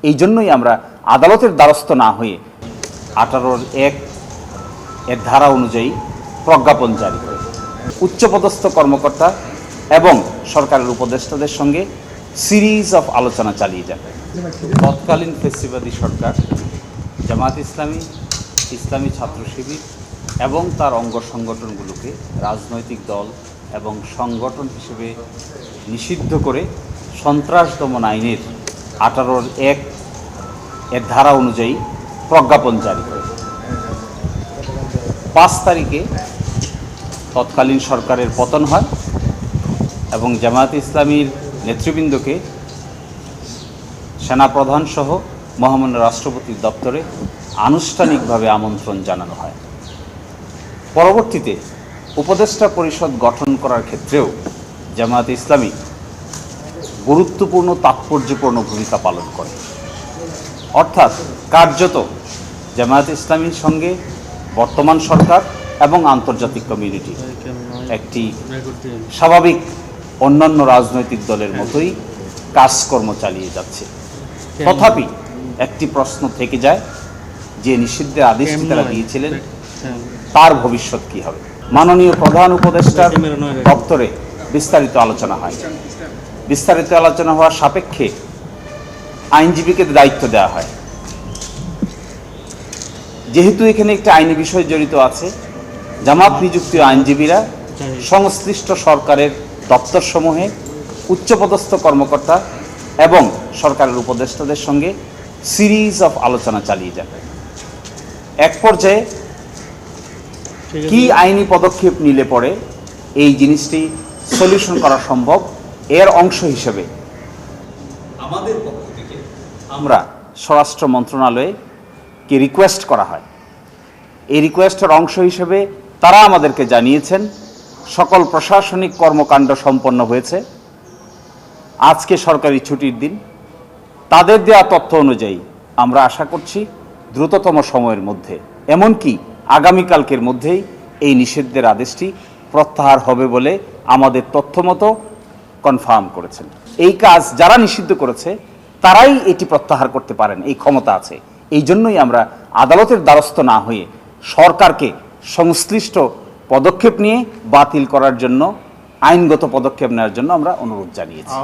এই জন্যই আমরা আদালতের দ্বারস্থ না হয়ে 18(1) এর ধারা অনুযায়ী প্রজ্ঞাপন জারি করে উচ্চপদস্থ কর্মকর্তা এবং সরকারের উপদেষ্টাদের সঙ্গে সিরিজ অফ আলোচনা চালিয়ে যাবে। তৎকালীন ফ্যাসিবাদী সরকার জামায়াত ইসলামী, ইসলামী ছাত্র শিবির এবং তার অঙ্গ সংগঠনগুলোকে রাজনৈতিক দল এবং সংগঠন হিসেবে নিষিদ্ধ করে সন্ত্রাস দমন আইনের 18(1) এর ধারা অনুযায়ী প্রজ্ঞাপন জারি করে 5 তারিখে তৎকালীন সরকারের পতন হয় এবং জামায়াত ইসলামীর নেতৃবৃন্দকে সেনাপ্রধান সহ মহামান্য রাষ্ট্রপতির দপ্তরে আনুষ্ঠানিকভাবে আমন্ত্রণ জানানো হয়। পরবর্তীতে উপদেষ্টা পরিষদ গঠন করার ক্ষেত্রেও জামায়াত ইসলামী গুরুত্বপূর্ণ তাৎপর্যপূর্ণ ভূমিকা পালন করে। অর্থাৎ কার্যত জামায়াত ইসলামীর সঙ্গে বর্তমান সরকার এবং আন্তর্জাতিক কমিউনিটি একটি স্বাভাবিক অন্যান্য রাজনৈতিক দলের মতোই কাজকর্ম চালিয়ে যাচ্ছে। তথাপি একটি প্রশ্ন থেকে যায়, যে নিষিদ্ধের আদেশটি তারা দিয়েছিলেন তার ভবিষ্যৎ কী হবে। মাননীয় প্রধান উপদেষ্টার দপ্তরে বিস্তারিত আলোচনা হয়। বিস্তারিত আলোচনা হওয়ার সাপেক্ষে আইনজীবীকে দায়িত্ব দেওয়া হয়। যেহেতু এখানে একটি আইনি বিষয় জড়িত আছে, জামাত নিযুক্ত আইনজীবীরা সংশ্লিষ্ট সরকারের দপ্তরসমূহে উচ্চপদস্থ কর্মকর্তা এবং সরকারের উপদেষ্টাদের সঙ্গে সিরিজ অফ আলোচনা চালিয়ে যাবে। এক পর্যায়ে কি আইনি পদক্ষেপ নিলে পরে এই জিনিসটি সলিউশন করা সম্ভব, এর অংশ হিসেবে আমাদের পক্ষ থেকে আমরা স্বরাষ্ট্র মন্ত্রণালয়ে কে রিকোয়েস্ট করা হয়। এই রিকোয়েস্টের অংশ হিসেবে তারা আমাদেরকে জানিয়েছেন সকল প্রশাসনিক কর্মকাণ্ড সম্পন্ন হয়েছে, আজকে সরকারি ছুটির দিন। তাদের দেওয়া তথ্য অনুযায়ী আমরা আশা করছি দ্রুততম সময়ের মধ্যে, এমনকি আগামীকালকের মধ্যেই এই নিষিদ্ধের আদেশটি প্রত্যাহার হবে বলে আমাদের তথ্য মতো কনফার্ম করেছেন। এই কাজ যারা নিষিদ্ধ করেছে তারাই এটি প্রত্যাহার করতে পারেন, এই ক্ষমতা আছে। এই জন্যই আমরা আদালতের দ্বারস্থ না হয়ে সরকারকে সংশ্লিষ্ট পদক্ষেপ নিয়ে বাতিল করার জন্য, আইনগত পদক্ষেপ নেওয়ার জন্য আমরা অনুরোধ জানিয়েছি।